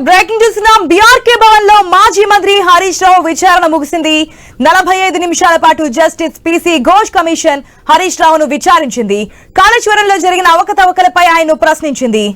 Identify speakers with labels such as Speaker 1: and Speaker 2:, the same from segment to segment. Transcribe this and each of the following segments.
Speaker 1: Breaking చూస్తున్నాం. BRK Bhavan లో మాజీ మంత్రి హరీష్ రావు విచారణ ముగిసింది. 45 నిమిషాల పాటు justice PC Ghosh commission Harish రావును విచారించింది. కాళేశ్వరంలో జరిగిన అవకతవకలపై ఆయన్ను ప్రశ్నించింది.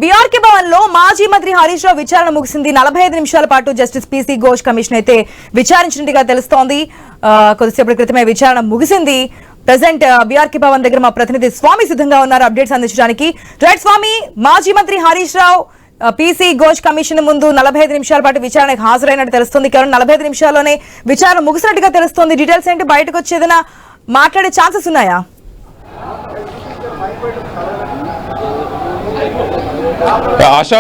Speaker 1: బీఆర్కే భవన్ లో మాజీ మంత్రి హరీష్ రావు విచారణ ముగిసింది. 45 నిమిషాల పాటు జస్టిస్ పీసీ ఘోష్ కమిషన్ అయితే విచారించినట్టుగా తెలుస్తోంది. కొద్దిసేపటి క్రితమే విచారణ ముగిసింది. ప్రెసెంట్ బీఆర్కే భవన్ దగ్గర మా ప్రతినిధి స్వామి సిద్ధంగా ఉన్నారు అప్డేట్స్ అందించడానికి. రైట్ స్వామి, మాజీ మంత్రి హరీష్ రావు పీసీ ఘోష్ కమిషన్ ముందు 45 నిమిషాల పాటు విచారణకు హాజరైనట్టు తెలుస్తుంది. కేవలం 45 నిమిషాల్లోనే విచారణ ముగిసినట్టుగా తెలుస్తోంది. డీటెయిల్స్ ఏంటి, బయటకు వచ్చేదైనా మాట్లాడే ఛాన్సెస్ ఉన్నాయా?
Speaker 2: ఆశా,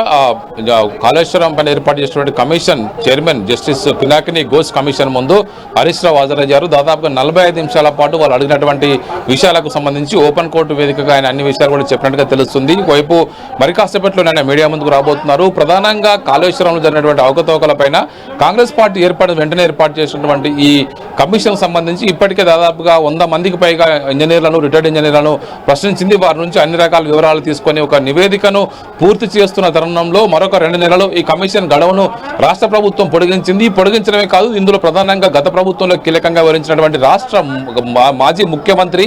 Speaker 2: కాళేశ్వరం పైన ఏర్పాటు చేసినటువంటి commission chairman justice Pinakini Ghosh commission ముందు హరీష్ రావు హాజరయ్యారు. దాదాపుగా 45 నిమిషాల పాటు వాళ్ళు అడిగినటువంటి విషయాలకు సంబంధించి ఓపెన్ కోర్టు వేదికగా ఆయన అన్ని విషయాలు కూడా చెప్పినట్టుగా తెలుస్తుంది. ఒకవైపు మరి కాసేపట్లో ఆయన మీడియా ముందుకు రాబోతున్నారు. ప్రధానంగా కాళేశ్వరంలో జరిగినటువంటి అవకతవకలపైన కాంగ్రెస్ పార్టీ వెంటనే ఏర్పాటు చేసినటువంటి ఈ కమిషన్ సంబంధించి ఇప్పటికే దాదాపుగా 100 మందికి పైగా ఇంజనీర్లను, రిటైర్డ్ ఇంజనీర్లను ప్రశ్నించింది. వారి నుంచి అన్ని రకాల వివరాలు తీసుకొని ఒక నివేదికను పూర్తి చేస్తున్న తరుణంలో మరొక 2 నెలలు ఈ కమిషన్ గడువును రాష్ట్ర ప్రభుత్వం పొడిగించడమే కాదు, ఇందులో ప్రధానంగా గత ప్రభుత్వంలో కీలకంగా వివరించినటువంటి రాష్ట్ర మాజీ ముఖ్యమంత్రి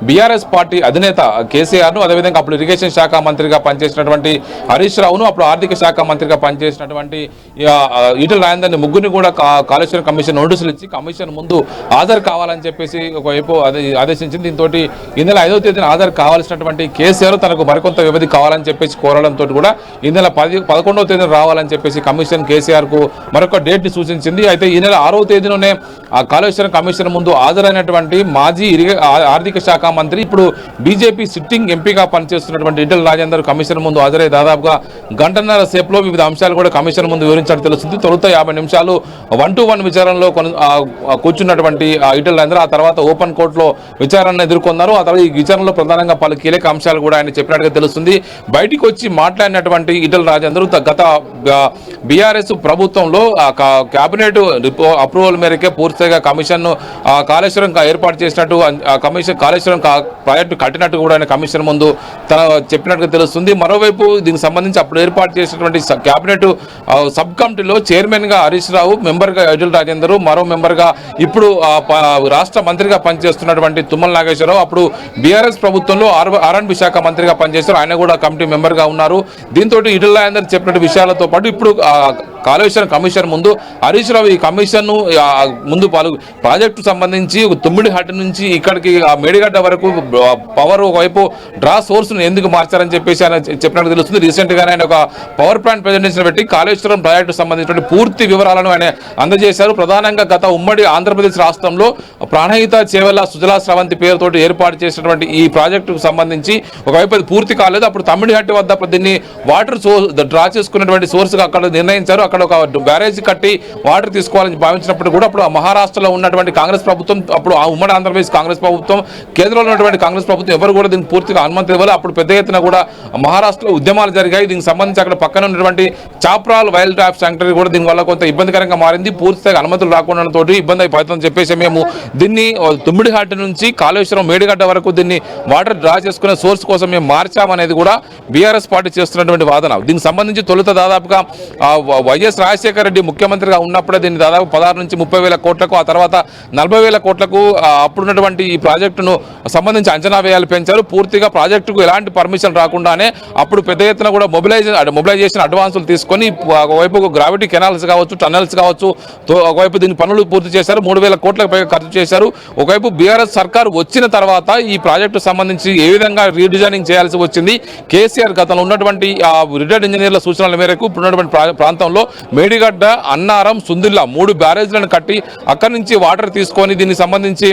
Speaker 2: బీఆర్ఎస్ పార్టీ అధినేత కేసీఆర్ను, అదేవిధంగా అప్పుడు ఇరిగేషన్ శాఖ మంత్రిగా పనిచేసినటువంటి హరీష్ రావును, అప్పుడు ఆర్థిక శాఖ మంత్రిగా పనిచేసినటువంటి ఈటెల రాజేందర్ని ముగ్గురిని కూడా కాళేశ్వరం కమిషన్ నోటీసులు ఇచ్చి కమిషన్ ముందు హాజరు కావాలని చెప్పేసి ఒకవైపు ఆదేశించింది. దీంతో ఈ నెల 5వ తేదీన హాజరు కావాల్సినటువంటి కేసీఆర్ తనకు మరికొంత వ్యవధి కావాలని చెప్పేసి కోరడంతో కూడా ఈ నెల 11వ తేదీన రావాలని చెప్పేసి కమిషన్ కేసీఆర్ కు మరొక డేట్ ని సూచించింది. అయితే ఈ నెల 6వ తేదీలోనే ఆ కాళేశ్వరం కమిషన్ ముందు హాజరైనటువంటి మాజీ ఆర్థిక శాఖ మంత్రి, ఇప్పుడు బీజేపీ సిట్టింగ్ ఎంపీగా పనిచేస్తున్నటువంటి ఈటెల రాజేందర్ కమిషన్ ముందు హాజరై దాదాపుగా గంటన్నర సేపులో వివిధ అంశాలు కూడా కమిషన్ ముందు వివరించినట్టు తెలుస్తుంది. తొలుత 50 నిమిషాలు 1-to-1 విచారణలో కూర్చున్నటువంటి ఈటెల రాజేందర్ ఆ తర్వాత ఓపెన్ కోర్టులో విచారణను ఎదుర్కొన్నారు. ఆ తర్వాత ఈ విచారణలో ప్రధానంగా పలు కీలక అంశాలు కూడా ఆయన చెప్పినట్టుగా తెలుస్తుంది. బయటికి వచ్చి మాట్లాడినటువంటి ఈటెల రాజేందర్ గత బీఆర్ఎస్ ప్రభుత్వంలో కేబినెట్ అప్రూవల్ మేరకే పూర్తిగా కమిషన్ కాళేశ్వరం ఏర్పాటు చేసినట్టు కాళేశ్వరం ప్రాజెక్టు కట్టినట్టు కూడా ఆయన కమిషన్ ముందు తన చెప్పినట్టుగా తెలుస్తుంది. మరోవైపు దీనికి సంబంధించి అప్పుడు ఏర్పాటు చేసినటువంటి కేబినెట్ సబ్ కమిటీలో చైర్మన్ గా హరీష్ రావు, మెంబర్ గా ఈటెల రాజేందర్, మరో మెంబర్ గా ఇప్పుడు రాష్ట్ర మంత్రిగా పనిచేస్తున్నటువంటి తుమ్మల నాగేశ్వరరావు, అప్పుడు బీఆర్ఎస్ ప్రభుత్వంలో ఆర్ఎండ్బి శాఖ మంత్రిగా పనిచేస్తారు, ఆయన కూడా కమిటీ మెంబర్ గా ఉన్నారు. దీంతో ఈటెల రాజేందర్ చెప్పినట్టు విషయాలతో పాటు ఇప్పుడు కాళేశ్వరం కమిషన్ ముందు హరీష్ రావు ఈ కమిషన్ ముందు ప్రాజెక్టు సంబంధించి తుమ్మిడిహట్టు నుంచి ఇక్కడికి మేడిగడ్డ వరకు పవర్ ఒకవైపు డ్రా సోర్స్ ను ఎందుకు మార్చారని చెప్పేసి ఆయన చెప్పినట్టు తెలుస్తుంది. రీసెంట్ గానే ఆయన ఒక పవర్ ప్లాంట్ ప్రెజెంటేషన్ పెట్టి కాళేశ్వరం ప్రాజెక్టు సంబంధించిన పూర్తి వివరాలను ఆయన అందజేశారు. ప్రధానంగా గత ఉమ్మడి ఆంధ్రప్రదేశ్ రాష్ట్రంలో ప్రాణహిత చేవెళ్ల సుజలా స్రవంతి పేరుతోటి ఏర్పాటు చేసినటువంటి ఈ ప్రాజెక్టుకు సంబంధించి ఒకవైపు అది పూర్తి కాలేదు. అప్పుడు తమ్మిడిహట్టి వద్ద దీన్ని వాటర్ డ్రా చేసుకున్నటువంటి సోర్స్ అక్కడ నిర్ణయించారు. అక్కడ ఒక బ్యారేజ్ కట్టి వాటర్ తీసుకోవాలని భావించినప్పుడు కూడా అప్పుడు మహారాష్ట్రలో ఉన్నటువంటి కాంగ్రెస్ ప్రభుత్వం, అప్పుడు ఉమ్మడి ఆంధ్రప్రదేశ్ కాంగ్రెస్ ప్రభుత్వం, కేంద్రంలో ఉన్నటువంటి కాంగ్రెస్ ప్రభుత్వం ఎవరు కూడా దీనికి పూర్తిగా అనుమతి ఇవ్వాలి. అప్పుడు పెద్ద ఎత్తున కూడా మహారాష్ట్రలో ఉద్యమాలు జరిగాయి. దీనికి సంబంధించి అక్కడ పక్కన ఉన్నటువంటి చాప్రాల్ వైల్డ్ లైఫ్ శాంక్చురీ కూడా దీనివల్ల కొంత ఇబ్బందికరంగా మారింది. పూర్తిగా అనుమతులు రాకుండా తోటి ఇబ్బంది అయిపోతుందని చెప్పేసి మేము దీన్ని తుమ్మిడిహట్టు నుంచి కాళేశ్వరం మేడిగడ్డ వరకు దీన్ని వాటర్ డ్రా చేసుకునే సోర్స్ కోసం మేము మార్చామనేది కూడా బీఆర్ఎస్ పార్టీ చేస్తున్నటువంటి వాదన. దీనికి సంబంధించి తొలుత దాదాపుగా వైఎస్ రాజశేఖర రెడ్డి ముఖ్యమంత్రిగా ఉన్నప్పుడే దీన్ని దాదాపు 16 నుంచి 30,000 కోట్లకు, ఆ తర్వాత 40,000 కోట్లకు అప్పుడున్నటువంటి ఈ ప్రాజెక్టును సంబంధించి అంచనా వ్యయాలు పెంచారు. పూర్తిగా ప్రాజెక్టుకు ఎలాంటి పర్మిషన్ రాకుండానే అప్పుడు పెద్ద ఎత్తున కూడా మొబిలైజేషన్ అడ్వాన్సులు తీసుకొని ఒకవైపు గ్రావిటీ కెనాల్స్ కావచ్చు, టన్నెల్స్ కావచ్చు, ఒకవైపు దీని పనులు పూర్తి చేశారు. 3,000 కోట్లకు పైగా ఖర్చు చేశారు. ఒకవైపు బీఆర్ఎస్ సర్కారు వచ్చిన తర్వాత ఈ ప్రాజెక్టు సంబంధించి ఏ విధంగా రీడిజైనింగ్ చేయాల్సి వచ్చింది. కేసీఆర్ గతంలో ఉన్నటువంటి రిటైర్డ్ ఇంజనీర్ల సూచనల మేరకు ఇప్పుడున్నటువంటి ప్రాంతంలో మేడిగడ్డ, అన్నారం, సుందిల్లా 3 బ్యారేజ్లను కట్టి అక్కడి నుంచి వాటర్ తీసుకొని దీనికి సంబంధించి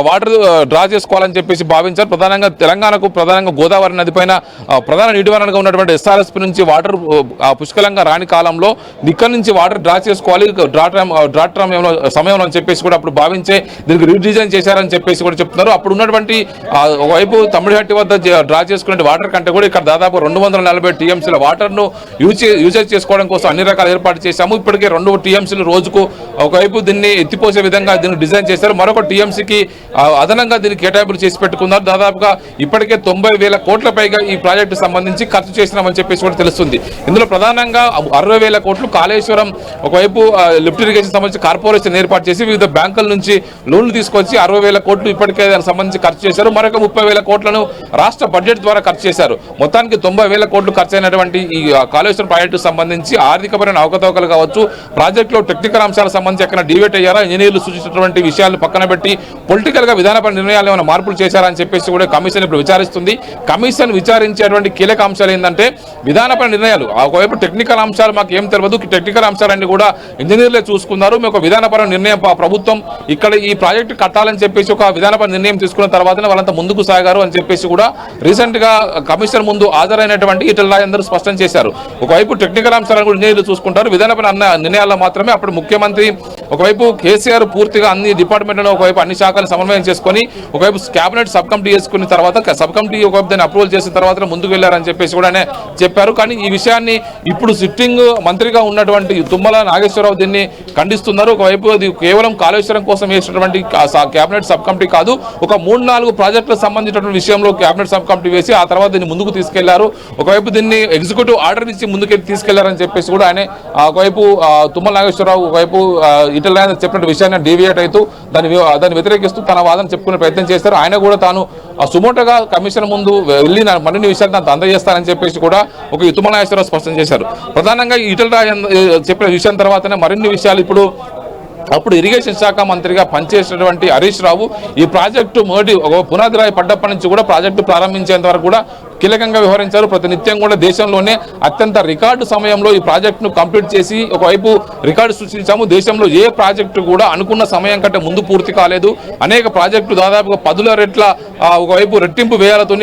Speaker 2: వాటర్ డ్రా చేసుకోవాలని చెప్పేసి భావించారు. ప్రధానంగా తెలంగాణకు ప్రధానంగా గోదావరి నది పైన ప్రధాన నీటి వనరుగా ఉన్నటువంటి ఎస్ఆర్ఎస్పీ నుంచి వాటర్ పుష్కలంగా రాని కాలంలో ఇక్కడ నుంచి వాటర్ డ్రా చేసుకోవాలి డ్రాట్ సమయంలో అని చెప్పేసి కూడా అప్పుడు భావించే దీనికి రీడిజైన్ చేశారని చెప్పేసి కూడా చెప్తున్నారు. అప్పుడు ఉన్నటువంటి ఒకవైపు తమ్మిడిహట్టి వద్ద డ్రా చేసుకునే వాటర్ కంటే కూడా ఇక్కడ దాదాపు 240 టీఎంసీల వాటర్ను యూజేజ్ చేసుకోవడం కోసం అన్ని రకాల ఏర్పాటు చేశాము. ఇప్పటికే 2 టీఎంసీలు రోజుకు ఒకవైపు దీన్ని ఎత్తిపోసే విధంగా దీన్ని డిజైన్ చేశారు. మరొక టీఎంసీకి అదనంగా దీన్ని కేటాయింపులు చేసి పెట్టుకున్నారు. దాదాపుగా ఇప్పటికే 90,000 కోట్ల పైగా ఈ ప్రాజెక్టు సంబంధించి ఖర్చు చేసినామని చెప్పేసి కూడా తెలుస్తుంది. ఇందులో ప్రధానంగా 60,000 కోట్లు కాళేశ్వరం ఒకవైపు లిఫ్ట్ ఇరిగేషన్ సంబంధించి కార్పొరేషన్ ఏర్పాటు చేసి వివిధ బ్యాంకుల నుంచి లోన్లు తీసుకొచ్చి 60,000 కోట్లు ఇప్పటికే దానికి సంబంధించి ఖర్చు చేశారు. మరొక 30,000 కోట్లను రాష్ట్ర బడ్జెట్ ద్వారా ఖర్చు చేశారు. మొత్తానికి 90,000 కోట్లు ఖర్చు అయినటువంటి ఈ కాళేశ్వరం ప్రాజెక్టుకు సంబంధించి ఆర్థికపరమైన అవకతవకలు కావచ్చు, ప్రాజెక్టులో టెక్నికల్ అంశాలకు సంబంధించి ఎక్కడ డివేట్ అయ్యారా, ఇంజనీర్లు సూచించినటువంటి విషయాలను పక్కన పెట్టి పొలిటికల్ గా విధానపరమైన నిర్ణయాలు ఏమైనా మార్పులు చేశారని చెప్పేసి కూడా కమిషన్ ఇప్పుడు విచారిస్తుంది. కమిషన్ విచారించేటువంటి కీలక అంశాలు ఏంటంటే విధానపరమైన నిర్ణయాలు. ఒకవైపు టెక్నికల్ అంశాలు మాకు ఏం తెలియదు, టెక్నికల్ అంశాలన్నీ కూడా ఇంజనీర్లే చూసుకున్నారు. మేము ఒక విధానపరమైన నిర్ణయం ప్రభుత్వం ఇక్కడ ఈ ప్రాజెక్టు కట్టాలని చెప్పేసి ఒక విధానపరమైన నిర్ణయం తీసుకున్న తర్వాతనే వాళ్ళంతా ముందుకు సాగారు అని చెప్పేసి కూడా రీసెంట్ గా కమిషన్ ముందు హాజరైనటువంటి ఈటెల రాజేందర్ స్పష్టం చేశారు. ఒకవైపు టెక్నికల్ అంశాలను కూడా ఇంజనీర్లు చూసుకుంటారు, విధానపరమైన నిర్ణయాల్లో మాత్రమే. అప్పుడు ముఖ్యమంత్రి ఒకవైపు కేసీఆర్ పూర్తిగా అన్ని డిపార్ట్మెంట్లను ఒకవైపు అన్ని శాఖలను సమన్వయం చేసుకొని ఒకవైపు క్యాబినెట్ సబ్ కమిటీ చేసుకున్న తర్వాత సబ్ కమిటీ ఒకవైపు దాన్ని అప్రూవల్ చేసిన తర్వాత ముందుకు వెళ్లారని చెప్పేసి కూడా చెప్పారు. కానీ ఈ విషయాన్ని ఇప్పుడు సిట్టింగ్ మంత్రిగా ఉన్నటువంటి తుమ్మల నాగేశ్వరరావు దీన్ని ఖండిస్తున్నారు. ఒకవైపు అది కేవలం కాళేశ్వరం కోసం వేసినటువంటి క్యాబినెట్ సబ్ కమిటీ కాదు, ఒక 3-4 ప్రాజెక్టులకు సంబంధించినటువంటి విషయంలో క్యాబినెట్ సబ్ కమిటీ వేసి ఆ తర్వాత దీన్ని ముందుకు తీసుకెళ్లారు. ఒకవైపు దీన్ని ఎగ్జిక్యూటివ్ ఆర్డర్ ఇచ్చి ముందుకెళ్ళి తీసుకెళ్లారని చెప్పేసి కూడా ఆయన ఒకవైపు తుమ్మల నాగేశ్వరరావు ఒకవైపు ఈటెల రాజేందర్ చెప్పిన విషయాన్ని డీవియేట్ అవుతూ దాన్ని వ్యతిరేకిస్తూ తన వాదన చెప్పుకునే ప్రయత్నం చేశారు. ఆయన కూడా తాను సుమోటోగా కమిషన్ ముందు వెళ్ళి మరిన్ని విషయాలు దాన్ని అందజేస్తానని చెప్పేసి కూడా ఒక తుమ్మల నాగేశ్వరరావు స్పష్టం చేశారు. ప్రధానంగా ఈటెల రాజేందర్ చెప్పిన విషయం తర్వాతనే మరిన్ని విషయాలు ఇప్పుడు అప్పుడు ఇరిగేషన్ శాఖ మంత్రిగా పనిచేసినటువంటి హరీష్ రావు ఈ ప్రాజెక్టు మొదటి పునాది రాయి పడ్డప్పటి నుంచి కూడా ప్రాజెక్టు ప్రారంభించేంత వరకు కూడా కీలకంగా వ్యవహరించారు. ప్రతినిత్యం కూడా దేశంలోనే అత్యంత రికార్డు సమయంలో ఈ ప్రాజెక్టును కంప్లీట్ చేసి ఒకవైపు రికార్డు సృష్టించాము. దేశంలో ఏ ప్రాజెక్టు కూడా అనుకున్న సమయం కంటే ముందు పూర్తి కాలేదు. అనేక ప్రాజెక్టులు దాదాపుగా 10 రెట్ల ఒకవైపు రెట్టింపు వేయాలతో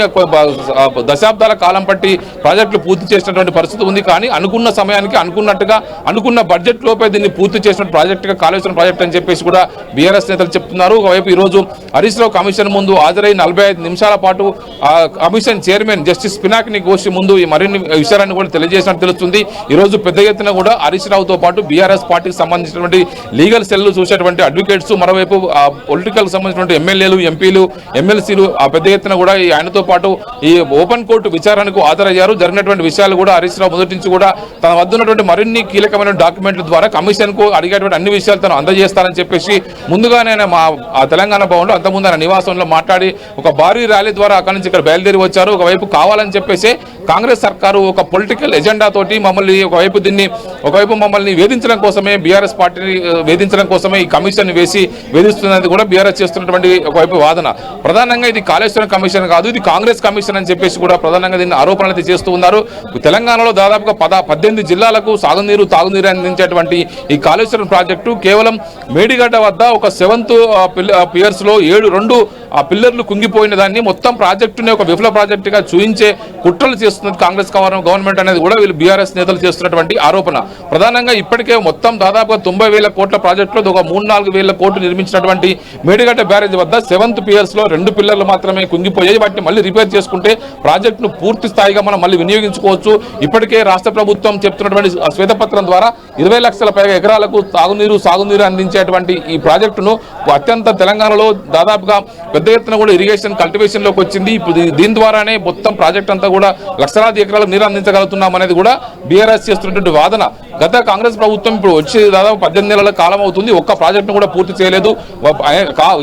Speaker 2: దశాబ్దాల కాలం పట్టి ప్రాజెక్టులు పూర్తి చేసినటువంటి పరిస్థితి ఉంది. కానీ అనుకున్న సమయానికి అనుకున్నట్టుగా అనుకున్న బడ్జెట్ లోపే దీన్ని పూర్తి చేసిన ప్రాజెక్టుగా కాళేశ్వరం ప్రాజెక్ట్ అని చెప్పేసి కూడా బీఆర్ఎస్ నేతలు చెప్తున్నారు. ఒకవైపు ఈరోజు హరీష్ రావు కమిషన్ ముందు హాజరై 45 నిమిషాల పాటు commission chairman justice Pinakini Ghosh ముందు ఈ మరిన్ని విషయాలను కూడా తెలియజేసినట్టు తెలుస్తుంది. ఈ రోజు పెద్ద ఎత్తున కూడా హరీష్ రావుతో పాటు బీఆర్ఎస్ పార్టీకి సంబంధించినటువంటి లీగల్ సెల్లు చూసేటువంటి అడ్వకేట్స్, మరోవైపు పొలిటికల్ సంబంధించినటువంటి ఎమ్మెల్యేలు, ఎంపీలు, ఎమ్మెల్సీలు పెద్ద ఎత్తున కూడా ఆయనతో పాటు ఈ ఓపెన్ కోర్టు విచారణకు హాజరయ్యారు. జరిగినటువంటి విషయాలు కూడా హరీష్ రావు మొదటి నుంచి కూడా తన వద్ద ఉన్నటువంటి మరిన్ని కీలకమైన డాక్యుమెంట్ల ద్వారా కమిషన్ కు అడిగేటువంటి అన్ని విషయాలు తను అందజేస్తారని చెప్పేసి ముందుగానే మా తెలంగాణ భవన్లో అంతకుముందు ఆయన నివాసంలో మాట్లాడి ఒక భారీ ర్యాలీ ద్వారా అక్కడి నుంచి ఇక్కడ బయలుదేరి వచ్చారు. ఒకవైపు కావాలని చెప్పేసి కాంగ్రెస్ సర్కారు ఒక పొలిటికల్ ఎజెండా తోటి ఒకవైపు మమ్మల్ని వేధించడం కోసమే, బీఆర్ఎస్ పార్టీని వేధించడం కోసమే ఈ కమిషన్ వేసి వేధిస్తున్నది కూడా బీఆర్ఎస్ చేస్తున్నటువంటి ఒకవైపు వాదన. ప్రధానంగా ఇది కాళేశ్వరం కమిషన్ కాదు, ఇది కాంగ్రెస్ కమిషన్ అని చెప్పేసి కూడా ప్రధానంగా దీన్ని ఆరోపణలు చేస్తూ ఉన్నారు. తెలంగాణలో దాదాపుగా 18 జిల్లాలకు సాగునీరు తాగునీరు అందించేటువంటి ఈ కాళేశ్వరం ప్రాజెక్టు కేవలం మేడిగడ్డ వద్ద ఒక 7th పియర్స్ లో 2 పిల్లర్లు కుంగిపోయిన దాన్ని మొత్తం ప్రాజెక్టుని ఒక విఫల ప్రాజెక్టుగా చూయించే కుట్రలు చేస్తున్నది కాంగ్రెస్ గవర్నమెంట్ అనేది కూడా వీళ్ళు బీఆర్ఎస్ నేతలు చేస్తున్నటువంటి ఆరోపణ. ప్రధానంగా ఇప్పటికే మొత్తం దాదాపుగా 90,000 కోట్ల ప్రాజెక్టులో ఒక 3-4 కోట్లు నిర్మించినటువంటి మేడిగడ్డ బ్యారేజ్ వద్ద 7th పియర్స్ లో 2 పిల్లర్లు మాత్రమే కుంగిపోయాయి. వాటిని మళ్ళీ రిపేర్ చేసుకుంటే ప్రాజెక్టును పూర్తి స్థాయిగా మనం మళ్ళీ వినియోగించుకోవచ్చు. ఇప్పటికే రాష్ట్ర ప్రభుత్వం చెప్తున్నటువంటి శ్వేతపత్రం ద్వారా 20 లక్షల పైగా ఎకరాలకు సాగునీరు అందించేటువంటి ఈ ప్రాజెక్టును అత్యంత తెలంగాణలో దాదాపుగా పెద్ద ఎత్తున కూడా ఇరిగేషన్ కల్టివేషన్ లోకి వచ్చింది. ఇప్పుడు దీని ద్వారానే మొత్తం ప్రాజెక్ట్ అంతా కూడా లక్షలాది ఎకరాలకు నీరు అందించగలుగుతున్నాం అనేది కూడా బీఆర్ఎస్ చేస్తున్నటువంటి వాదన. గత కాంగ్రెస్ ప్రభుత్వం ఇప్పుడు వచ్చి దాదాపు 18 నెలల కాలం అవుతుంది, ఒక్క ప్రాజెక్టును కూడా పూర్తి చేయలేదు.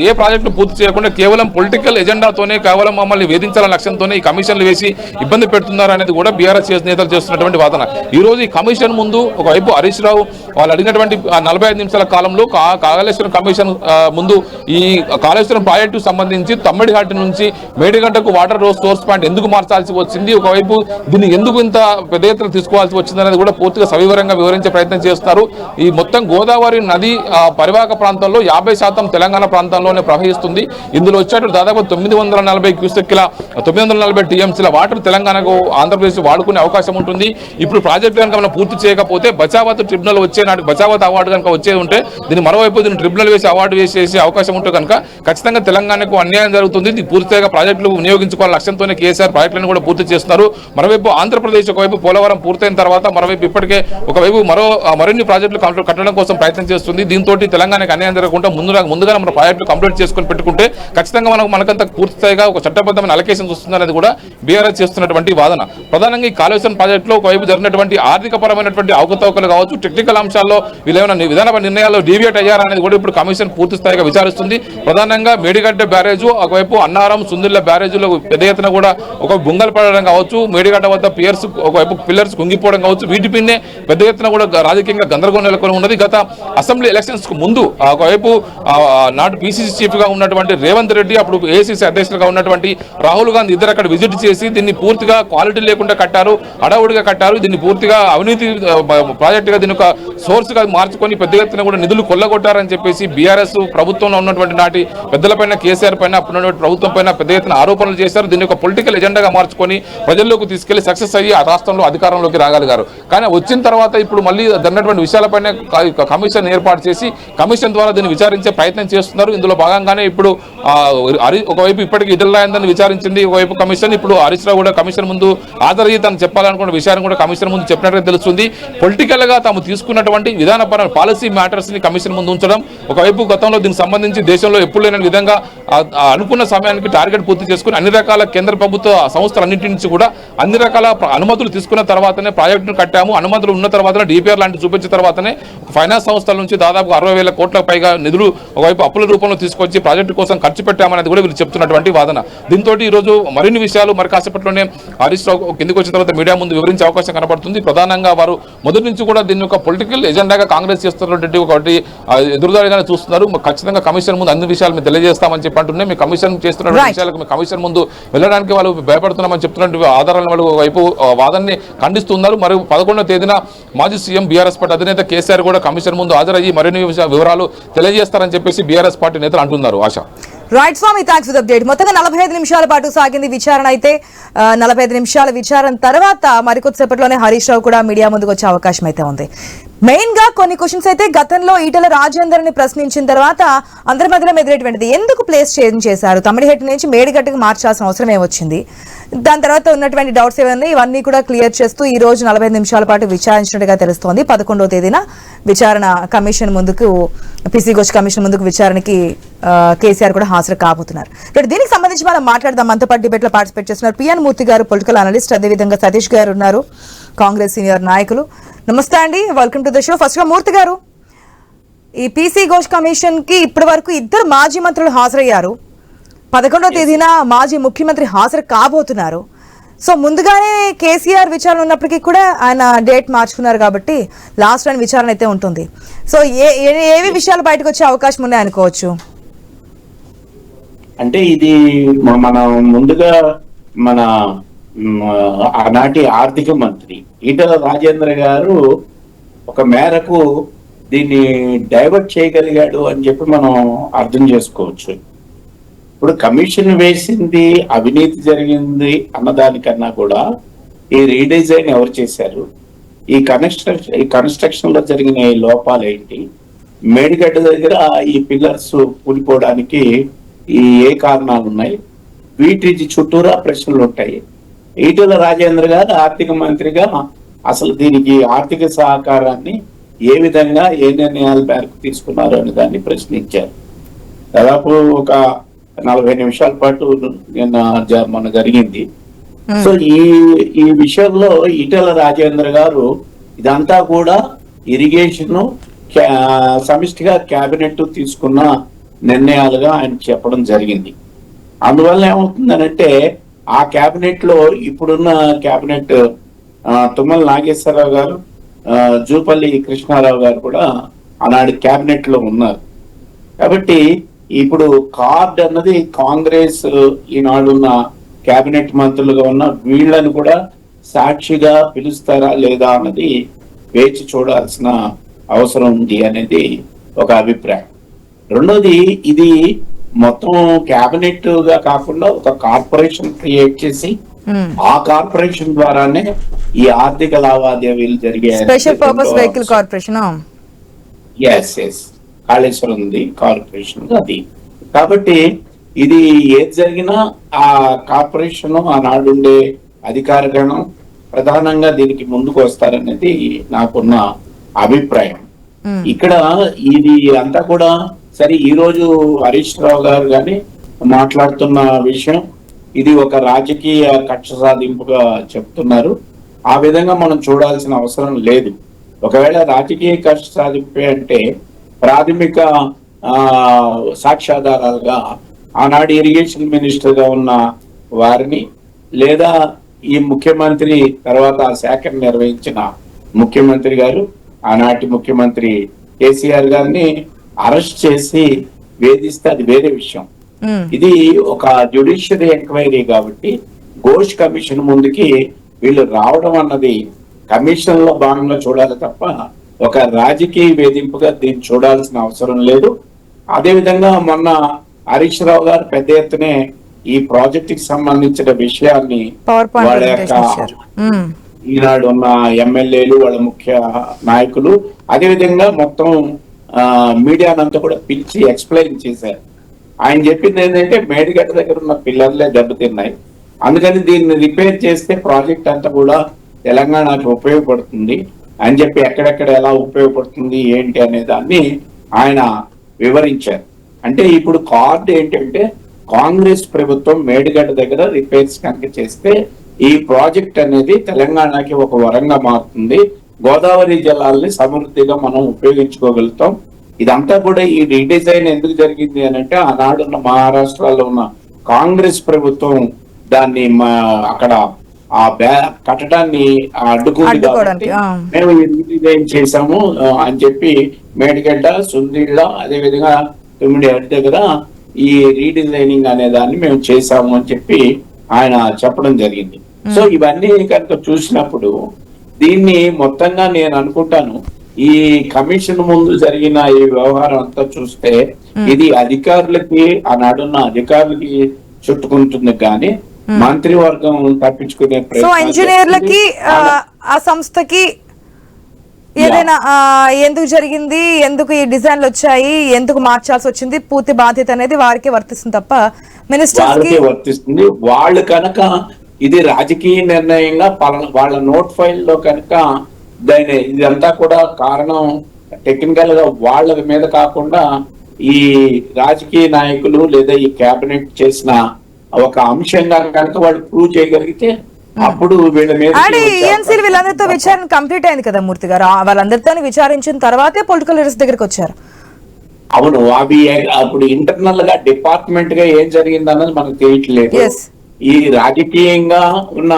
Speaker 2: ఏ ప్రాజెక్టును పూర్తి చేయకుండా కేవలం పొలిటికల్ ఎజెండాతోనే, కేవలం మమ్మల్ని వేధించాలనే లక్ష్యంతోనే ఈ కమిషన్లు వేసి ఇబ్బంది పెడుతున్నారు అనేది కూడా బీఆర్ఎస్ నేతలు చేస్తున్నటువంటి వాదన. ఈ రోజు ఈ కమిషన్ ముందు ఒకవైపు హరీష్ రావు వాళ్ళు అడిగినటువంటి 45 నిమిషాల కాలంలో కాళేశ్వరం కమిషన్ ముందు ఈ కాళేశ్వరం ప్రాజెక్టు సంబంధించి తమ్మిడిహట్టి నుంచి మేడిగడ్డకు వాటర్ సోర్స్ పాయింట్ ఎందుకు మార్చాల్సి వచ్చింది, ఒకవైపు దీన్ని ఎందుకు ఇంత పెద్ద ఎత్తున తీసుకోవాల్సి వచ్చింది అనేది కూడా పూర్తిగా సవివరంగా వివరించే ప్రయత్నం చేస్తున్నారు. ఈ మొత్తం గోదావరి నది పరివాహక ప్రాంతంలో 50% తెలంగాణ ప్రాంతంలోనే ప్రవహిస్తుంది. ఇందులో వచ్చేటప్పుడు దాదాపు 940 క్యూసెక్ల 940 టీఎంసీల వాటర్ తెలంగాణకు ఆంధ్రప్రదేశ్ వాడుకునే అవకాశం ఉంటుంది. ఇప్పుడు ప్రాజెక్టు కనుక మనం పూర్తి చేయకపోతే బచావత్ ట్రిబ్యునల్ వచ్చే నాటి బచావత్ అవార్డు కనుక వచ్చేది ఉంటే దీన్ని మరోవైపు దీన్ని ట్రిబ్యునల్ వేసి అవార్డు వేసేసే అవకాశం ఉంటే కనుక ఖచ్చితంగా తెలంగాణకు అన్యాయం జరుగుతుంది. ఇది పూర్తిగా ప్రాజెక్టులు వినియోగించుకోవాల లక్ష్యంతోనే కేసీఆర్ ప్రాజెక్టులను కూడా పూర్తి చేస్తున్నారు. మరోవైపు ఆంధ్రప్రదేశ్ ఒకవైపు పోలవరం పూర్తయిన తర్వాత మరోవైపు ఇప్పటికే ఒకవైపు మరిన్ని ప్రాజెక్టులు కట్టడం కోసం ప్రయత్నం చేస్తుంది. దీంతో తెలంగాణకు అన్యాయం జరగకుండా ముందుగా మన ప్రాజెక్టులు కంప్లీట్ చేసుకుని పెట్టుకుంటే ఖచ్చితంగా మనకంత పూర్తిగా ఒక చట్టబద్ధమైన అలొకేషన్ వస్తుందనేది కూడా బీఆర్ఎస్ చేస్తున్నటువంటి వాదన. ప్రధానంగా ఈ కాళేశ్వరం ప్రాజెక్టులో ఒకవైపు జరిగినటువంటి ఆర్థికపరమైనటువంటి అవకతవకలు కావచ్చు, టెక్నికల్ అంశాల్లో వీళ్ళేమైనా విధాన నిర్ణయాల్లో డీవియేట్ అయ్యారనేది కూడా ఇప్పుడు కమిషన్ పూర్తి స్థాయిగా విచారిస్తుంది. ప్రధానంగా మేడిగడ్డ బ్యారేజు, ఒకవైపు అన్నారం సుందిళ్ల బ్యారేజీలో పెద్ద ఎత్తున కూడా ఒక బొంగలు పడడం కావచ్చు, మేడిగడ్డ వద్ద ఒకవైపు పిల్లర్స్ కుంగిపోవడం కావచ్చు, వీటిపైనే పెద్ద ఎత్తున కూడా రాజకీయంగా గందరగోళం నెలకొని ఉన్నది. గత అసెంబ్లీ ఎలక్షన్స్ కు ముందు ఒకవైపు నాటి పిసిసి చీఫ్ గా ఉన్నటువంటి రేవంత్ రెడ్డి, అప్పుడు ఏఐసిసి అధ్యక్షులుగా ఉన్నటువంటి రాహుల్ గాంధీ ఇద్దరు అక్కడ విజిట్ చేసి దీన్ని పూర్తిగా క్వాలిటీ లేకుండా కట్టారు, హడావుడిగా కట్టారు, దీన్ని పూర్తిగా అవినీతి ప్రాజెక్టుగా దీని ఒక సోర్స్ గా మార్చుకొని పెద్ద ఎత్తున కూడా నిధులు కొల్లగొట్టారని చెప్పేసి బీఆర్ఎస్ ప్రభుత్వంలో ఉన్నటువంటి నాటి పెద్దలపైన, కేసీఆర్ పైన, అప్పుడున్నటువంటి ప్రభుత్వం పైన పెద్ద ఎత్తున ఆరోపణలు చేశారు. దీన్ని ఒక పొలిటికల్ ఎజెండాగా మార్చుకొని ప్రజల్లోకి తీసుకెళ్లి సక్సెస్ అయ్యి ఆ రాష్ట్రంలో అధికారంలోకి రాగలిగారు. కానీ వచ్చిన తర్వాత ఇప్పుడు మళ్ళీ జరిగినటువంటి విషయాలపైన కమిషన్ ఏర్పాటు చేసి కమిషన్ ద్వారా దీన్ని విచారించే ప్రయత్నం చేస్తున్నారు. ఇందులో భాగంగానే ఇప్పుడు ఒకవైపు ఇప్పటికీ ఇటల రాజేందర్ని విచారించింది ఒకవైపు కమిషన్. ఇప్పుడు హరీష్ రావు కూడా కమిషన్ ముందు హాజరయ్యి తను చెప్పాలనుకున్న విషయాన్ని కూడా కమిషన్ ముందు చెప్పినట్టుగా తెలుస్తుంది. పొలిటికల్ గా తాము తీసుకున్నటువంటి విధానపరమైన పాలసీ మ్యాటర్స్ ని కమిషన్ ముందు ఉంచడం, ఒకవైపు గతంలో దీనికి సంబంధించి దేశంలో ఎప్పుడు లేని విధంగా అనుకున్న సమయానికి టార్గెట్ పూర్తి చేసుకుని అన్ని రకాల కేంద్ర ప్రభుత్వ సంస్థలన్నింటి నుంచి కూడా అన్ని రకాల అనుమతులు తీసుకున్న తర్వాతనే ప్రాజెక్టును కట్టాము, అనుమతులు ఉన్న తర్వాతనే డిపిఆర్ లాంటి చూపించిన తర్వాతనే ఫైనాన్స్ సంస్థల నుంచి దాదాపు 60,000 కోట్ల పైగా నిధులు ఒకవైపు అప్పుల రూపంలో తీసుకొచ్చి ప్రాజెక్టు కోసం ఖర్చు పెట్టామనేది కూడా వీళ్ళు చెప్తున్నటువంటి వాదన. దీంతో ఈ రోజు మరిన్ని విషయాలు మరి కాసేపట్లోనే హరీష్ రావు కిందికి వచ్చిన తర్వాత మీడియా ముందు వివరించే అవకాశం కనబడుతుంది. ప్రధానంగా వారు మొదటి నుంచి కూడా దీన్ని ఒక పొలిటికల్ ఎజెండాగా కాంగ్రెస్ చేస్తున్నటువంటి ఒకటి ఎదురుదాడిగానే చూస్తున్నారు. ఖచ్చితంగా కమిషన్ ముందు అన్ని విషయాలు మేము తెలియజేస్తామని చెప్పి అంటున్నాయి. మీ కమిషన్ చేస్తున్న విషయాలకు మీ కమిషన్ ముందు వెళ్ళడానికి వాళ్ళు భయపడుతున్నామని చెప్తున్నటువంటి ఆధారాలను వాళ్ళు వైపు వాదనని ఖండిస్తున్నారు. మరియు 11వ తేదీన మాజీ సీఎం బీఆర్ఎస్ పార్టీ అధినేత కేసీఆర్ కూడా కమిషన్ ముందు హాజరయ్యి మరిన్ని వివరాలు తెలియజేస్తారని చెప్పేసి బీఆర్ఎస్ పార్టీ నేతలు అంటున్నారు. ఆశ
Speaker 1: right Swamy, thanks for the update. మొత్తంగా 45 నిమిషాల పాటు సాగింది విచారణ. అయితే 45 నిమిషాల విచారణ తర్వాత మరికొద్దిసేపట్లోనే హరీష్ రావు కూడా మీడియా ముందుకు వచ్చే అవకాశం అయితే ఉంది. మెయిన్ గా కొన్ని క్వశ్చన్స్ అయితే గతంలో ఈటల రాజేందర్ ని ప్రశ్నించిన తర్వాత అందరి మధ్యలో ఎదురేటువంటిది, ఎందుకు ప్లేస్ చేంజ్ చేశారు, తమిళహెట్టు నుంచి మేడిగట్టుకు మార్చాల్సిన అవసరం ఏమొచ్చింది, దాని తర్వాత ఉన్నటువంటి డౌట్స్ ఏమైనా ఇవన్నీ కూడా క్లియర్ చేస్తూ ఈ రోజు 45 నిమిషాల పాటు విచారించినట్టుగా తెలుస్తోంది. 11వ తేదీన విచారణ కమిషన్ ముందుకు, పీసీ ఘోష్ కమిషన్ ముందుకు విచారణకి కేసీఆర్ కూడా హాజరు కాబోతున్నారు. దీనికి సంబంధించి మనం మాట్లాడదాం. మనతో పాటు డిబేట్ లో పార్టిసిపేట్ చేస్తున్నారు పిఎన్ మూర్తి గారు, పొలిటికల్ అనలిస్ట్, అదేవిధంగా సతీష్ గారు ఉన్నారు, కాంగ్రెస్ సీనియర్ నాయకులు. నమస్తే అండి, welcome to the show. First గా మూర్తి గారు, ఈ పీసీ ఘోష్ కమిషన్ కి ఇప్పటి వరకు 2 మాజీ మంత్రులు హాజరయ్యారు. 11వ తేదీన మాజీ ముఖ్యమంత్రి హాజరు కాబోతున్నారు. సో ముందుగానే కేసీఆర్ విచారణ ఉన్నప్పటికీ కూడా ఆయన డేట్ మార్చుకున్నారు కాబట్టి లాస్ట్ టైం విచారణ అయితే ఉంటుంది. సో ఏవి విషయాలు బయటకు వచ్చే అవకాశం ఉన్నాయి అనుకోవచ్చు?
Speaker 3: అంటే ఇది మనం ముందుగా మన ఆనాటి ఆర్థిక మంత్రి ఈటల రాజేంద్ర గారు ఒక మేరకు దీన్ని డైవర్ట్ చేయగలిగాడు అని చెప్పి మనం అర్థం చేసుకోవచ్చు. ఇప్పుడు కమిషన్ వేసింది అవినీతి జరిగింది అన్నదానికన్నా కూడా ఈ రీడిజైన్ ఎవరు చేశారు, ఈ కన్స్ట్రక్షన్ లో జరిగిన ఈ లోపాలు ఏంటి, మేడిగడ్డ దగ్గర ఈ పిల్లర్స్ కూలిపోవడానికి ఏ కారణాలు ఉన్నాయి, వీటి చుట్టూరా ప్రశ్నలు ఉంటాయి. ఈటల రాజేంద్ర గారు ఆర్థిక మంత్రిగా అసలు దీనికి ఆర్థిక సహకారాన్ని ఏ విధంగా ఏ నిర్ణయాల మేరకు తీసుకున్నారు అని దాన్ని ప్రశ్నించారు. దాదాపు ఒక 40 నిమిషాల పాటు మన జరిగింది. సో ఈ విషయంలో ఈటల రాజేంద్ర గారు ఇదంతా కూడా ఇరిగేషన్ సమిష్టిగా కేబినెట్ తీసుకున్న నిర్ణయాలుగా ఆయన చెప్పడం జరిగింది. అందువల్ల ఏమవుతుందనంటే ఆ కేబినెట్ లో ఇప్పుడున్న కేబినెట్ తుమ్మల నాగేశ్వరరావు గారు, జూపల్లి కృష్ణారావు గారు కూడా ఆనాడు కేబినెట్ లో ఉన్నారు. కాబట్టి ఇప్పుడు కార్డ్ అన్నది కాంగ్రెస్ ఈనాడున్న కేబినెట్ మంత్రులుగా ఉన్న వీళ్ళని కూడా సాక్షిగా పిలుస్తారా లేదా అన్నది వేచి చూడాల్సిన అవసరం ఉంది అనేది ఒక అభిప్రాయం. రెండోది, ఇది మొత్తం క్యాబినెట్ గా కాకుండా ఒక కార్పొరేషన్ క్రియేట్ చేసి ఆ కార్పొరేషన్ ద్వారానే ఈ ఆర్థిక లావాదేవీలు జరిగే
Speaker 1: special purpose vehicle corporation.
Speaker 3: Yes Kaleshwaram ఉంది కార్పొరేషన్ అది. కాబట్టి ఇది ఏది జరిగినా ఆ కార్పొరేషన్ ఆనాడుండే అధికార గణం ప్రధానంగా దీనికి ముందుకు వస్తారనేది నాకున్న అభిప్రాయం. ఇక్కడ ఇది అంతా కూడా సరే, ఈ రోజు హరీష్ రావు గారు గాని మాట్లాడుతున్న విషయం ఇది ఒక రాజకీయ కక్ష సాధింపుగా చెప్తున్నారు. ఆ విధంగా మనం చూడాల్సిన అవసరం లేదు. ఒకవేళ రాజకీయ కక్ష సాధింపే అంటే ప్రాథమిక సాక్ష్యాధారాలుగా ఆనాడు ఇరిగేషన్ మినిస్టర్ గా ఉన్న వారిని లేదా ఈ ముఖ్యమంత్రి తర్వాత ఆ శాఖను నిర్వహించిన ముఖ్యమంత్రి గారు ఆనాటి ముఖ్యమంత్రి కేసీఆర్ గారిని అరెస్ట్ చేసి వేధిస్తే అది వేరే విషయం. ఇది ఒక జ్యుడిషియరీ ఎంక్వైరీ కాబట్టి ఘోష్ కమిషన్ ముందుకి వీళ్ళు రావడం అన్నది కమిషన్ లో భాగంగా చూడాలి తప్ప ఒక రాజకీయ వేధింపుగా దీన్ని చూడాల్సిన అవసరం లేదు. అదేవిధంగా మొన్న హరీష్ రావు గారు పెద్ద ఎత్తునే ఈ ప్రాజెక్ట్ కి సంబంధించిన విషయాన్ని వాళ్ళ యొక్క ఈనాడు ఉన్న ఎమ్మెల్యేలు వాళ్ళ ముఖ్య నాయకులు అదేవిధంగా మొత్తం మీడియానంతా కూడా పిలిచి ఎక్స్ప్లెయిన్ చేశారు. ఆయన చెప్పింది ఏంటంటే మేడిగడ్డ దగ్గర ఉన్న పిల్లర్లే దెబ్బతిన్నాయి, అందుకని దీన్ని రిపేర్ చేస్తే ప్రాజెక్ట్ అంతా కూడా తెలంగాణకి ఉపయోగపడుతుంది అని చెప్పి ఎక్కడెక్కడ ఎలా ఉపయోగపడుతుంది ఏంటి అనే దాన్ని ఆయన వివరించారు. అంటే ఇప్పుడు కార్డు ఏంటంటే కాంగ్రెస్ ప్రభుత్వం మేడిగడ్డ దగ్గర రిపేర్స్ కనుక చేస్తే ఈ ప్రాజెక్ట్ అనేది తెలంగాణకి ఒక వరంగా మారుతుంది, గోదావరి జలాల్ని సమృద్ధిగా మనం ఉపయోగించుకోగలుగుతాం. ఇదంతా కూడా ఈ రీడిజైన్ ఎందుకు జరిగింది అని అంటే ఆనాడున్న మహారాష్ట్రలో ఉన్న కాంగ్రెస్ ప్రభుత్వం దాన్ని అక్కడ ఆ కట్టడాన్ని అడ్డుకుంది కాబట్టి మేము రీడిజైన్ చేశాము అని చెప్పి మేడిగడ్డ సుందిళ్ళ అదే విధంగా తొమ్మిది దగ్గర ఈ రీడిజైనింగ్ అనే దాన్ని మేము చేశాము అని చెప్పి ఆయన చెప్పడం జరిగింది. సో ఇవన్నీ కనుక చూసినప్పుడు దీన్ని మొత్తంగా నేను అనుకుంటాను ఈ కమిషన్ ముందు జరిగిన ఈ వ్యవహారం అంతా చూస్తే ఇది అధికారులకి ఆనాడున్న అధికారులకి చుట్టుకుంటుంది కానీ మంత్రివర్గం తప్పించుకునే
Speaker 1: ఇంజనీర్లకి ఆ సంస్థకి ఏదైనా ఎందుకు జరిగింది, ఎందుకు ఈ డిజైన్లు వచ్చాయి, ఎందుకు మార్చాల్సి వచ్చింది, పూర్తి బాధ్యత అనేది వారికి వర్తిస్తుంది తప్ప మినిస్టర్స్
Speaker 3: వర్తిస్తుంది. వాళ్ళు కనుక ఇది రాజకీయ నిర్ణయంగా వాళ్ళ నోట్ ఫైల్ లో కనుక దాని ఇదంతా కూడా కారణం టెక్నికల్ గా వాళ్ళ మీద కాకుండా ఈ రాజకీయ నాయకులు లేదా ఈ కేబినెట్ చేసిన ఒక అంశంగా కనుక వాళ్ళు ప్రూవ్ చేయగలిగితే అప్పుడు వీళ్ళ మీద
Speaker 1: వీళ్ళందరితో విచారణ కంప్లీట్ అయింది కదా మూర్తి గారు, వాళ్ళందరితో విచారించిన తర్వాతే పొలిటికల్ లీడర్స్ దగ్గరికి వచ్చారు.
Speaker 3: అవును, అవి అప్పుడు ఇంటర్నల్ గా డిపార్ట్మెంట్ గా ఏం జరిగింది అన్నది మనకు తెలియట్లేదు. ఈ రాజకీయంగా ఉన్న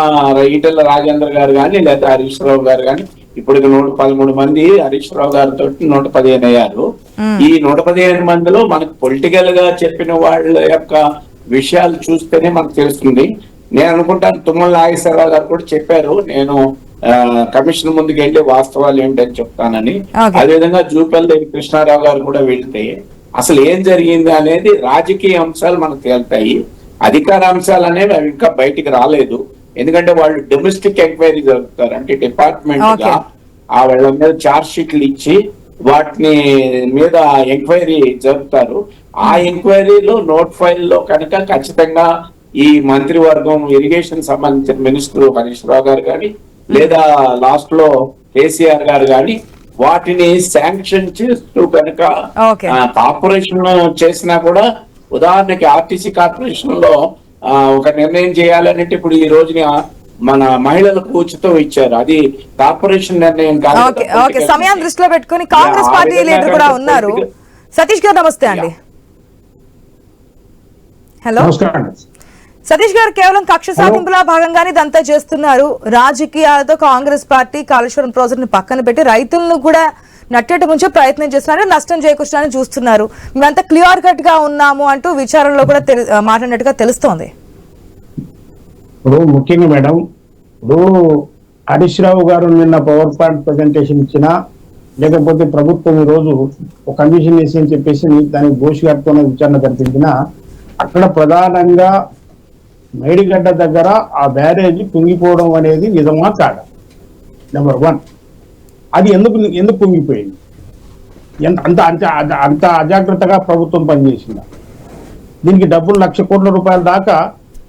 Speaker 3: ఈటెల రాజేంద్ర గారు కానీ లేదా హరీష్ రావు గారు కానీ ఇప్పుడు 113 మంది హరీష్ రావు గారితో 115 అయ్యారు. ఈ 115 మందిలో మనకు పొలిటికల్ గా చెప్పిన వాళ్ళ యొక్క విషయాలు చూస్తేనే మనకు తెలుస్తుంది. నేను అనుకుంటాను తుమ్మల నాగేశ్వరరావు గారు కూడా చెప్పారు, నేను కమిషన్ ముందుకు వెళ్ళి వాస్తవాలు ఏంటని చెప్తానని. అదేవిధంగా జూపల్లి కృష్ణారావు గారు కూడా వెళ్తే అసలు ఏం జరిగింది అనేది రాజకీయ అంశాలు మనకు తేలుతాయి, అధికార అంశాలు అనేవి అవి ఇంకా బయటికి రాలేదు. ఎందుకంటే వాళ్ళు డొమెస్టిక్ ఎంక్వైరీ జరుపుతారు, అంటే డిపార్ట్మెంట్ గా ఆ వాళ్ళ మీద ఛార్జ్ షీట్లు ఇచ్చి వాటిని మీద ఎంక్వైరీ జరుపుతారు. ఆ ఎంక్వైరీలో నోట్ ఫైల్ లో కనుక ఖచ్చితంగా ఈ మంత్రివర్గం ఇరిగేషన్ సంబంధించిన మినిస్టర్ హరీష్ రావు గారు కానీ లేదా లాస్ట్ లో కేసీఆర్ గారు కానీ వాటిని శాంక్షన్ చేస్తూ కనుక కార్పొరేషన్ చేసినా కూడా, ఉదాహరణకి ఆర్టీసీ కార్పొరేషన్ లో ఒక నిర్ణయం చేయాలంటే ఇప్పుడు ఈ రోజున మన మహిళలకు ఉచితం ఇచ్చారు, అది కార్పొరేషన్ నిర్ణయం కాదు.
Speaker 1: సమయాన్ని దృష్టిలో పెట్టుకుని కాంగ్రెస్ పార్టీ లీడర్ కూడా ఉన్నారు. సతీష్ గారు నమస్తే అండి. హలో సతీష్ గారు, కేవలం కక్ష సాధింపుల భాగంగానే ఇదంతా చేస్తున్నారు. రాజకీయాలతో కాంగ్రెస్ పార్టీ కాళేశ్వరం ప్రాజెక్ట్ ని పక్కన పెట్టి రైతులను కూడా నట్టేట ముంచే ప్రయత్నం చేస్తున్నారు, నష్టం చేకూర్చడానికి చూస్తున్నారు. మేమంతా క్లియర్ కట్ గా ఉన్నాము అంటూ విచారణలో కూడా మాట్లాడినట్టుగా తెలుస్తోంది.
Speaker 4: ఇప్పుడు ముఖ్యంగా మేడం, ఇప్పుడు హరీష్ రావు గారు నిన్న పవర్ పాయింట్ ప్రజెంటేషన్ ఇచ్చినా, లేకపోతే ప్రభుత్వం ఈరోజు ఒక కమిషన్ వేసి అని చెప్పేసి దానికి ఘోష్ గారితోనే విచారణ జరిపించినా, అక్కడ ప్రధానంగా మేడిగడ్డ దగ్గర ఆ బ్యారేజ్ కుంగిపోవడం అనేది నిజమా కాదా? నెంబర్ 1, అది ఎందుకు కుంగిపోయింది? అంత అజాగ్రత్తగా ప్రభుత్వం పనిచేసిందా? దీనికి డబ్బులు 1,00,000 కోట్ల రూపాయల దాకా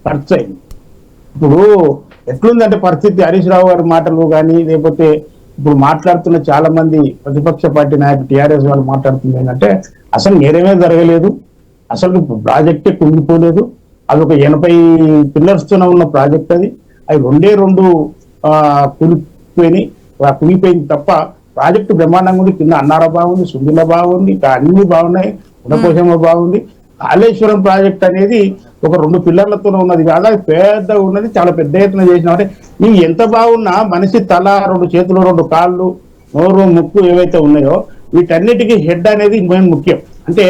Speaker 4: ఖర్చు అయింది. ఇప్పుడు ఎట్లుందంటే పరిస్థితి, హరీష్ రావు గారి మాటలు కానీ, లేకపోతే ఇప్పుడు మాట్లాడుతున్న చాలా మంది ప్రతిపక్ష పార్టీ నాయకులు టీఆర్ఎస్ వాళ్ళు మాట్లాడుతుంది ఏంటంటే అసలు నేరమే జరగలేదు, అసలు ప్రాజెక్టే కుంగిపోలేదు, అది ఒక 80 పిల్లర్స్ తోనే ఉన్న ప్రాజెక్ట్, అది 2 కుంగిపోయింది తప్ప ప్రాజెక్టు బ్రహ్మాండంగా ఉంది. కింద అన్నార బాగుంది, సుందిల బాగుంది, ఇంకా అన్ని బాగున్నాయి, గుణపోషమ్మ బాగుంది. కాళేశ్వరం ప్రాజెక్ట్ అనేది ఒక 2 పిల్లర్లతోనే ఉన్నది కాదు, అది పెద్దగా ఉన్నది, చాలా పెద్ద ఎత్తున చేసినామంటే నీవు ఎంత బాగున్నా మనిషి తల, 2 చేతులు, 2 కాళ్ళు, నోరు, ముక్కు ఏవైతే ఉన్నాయో వీటన్నిటికీ హెడ్ అనేది ముఖ్యం. అంటే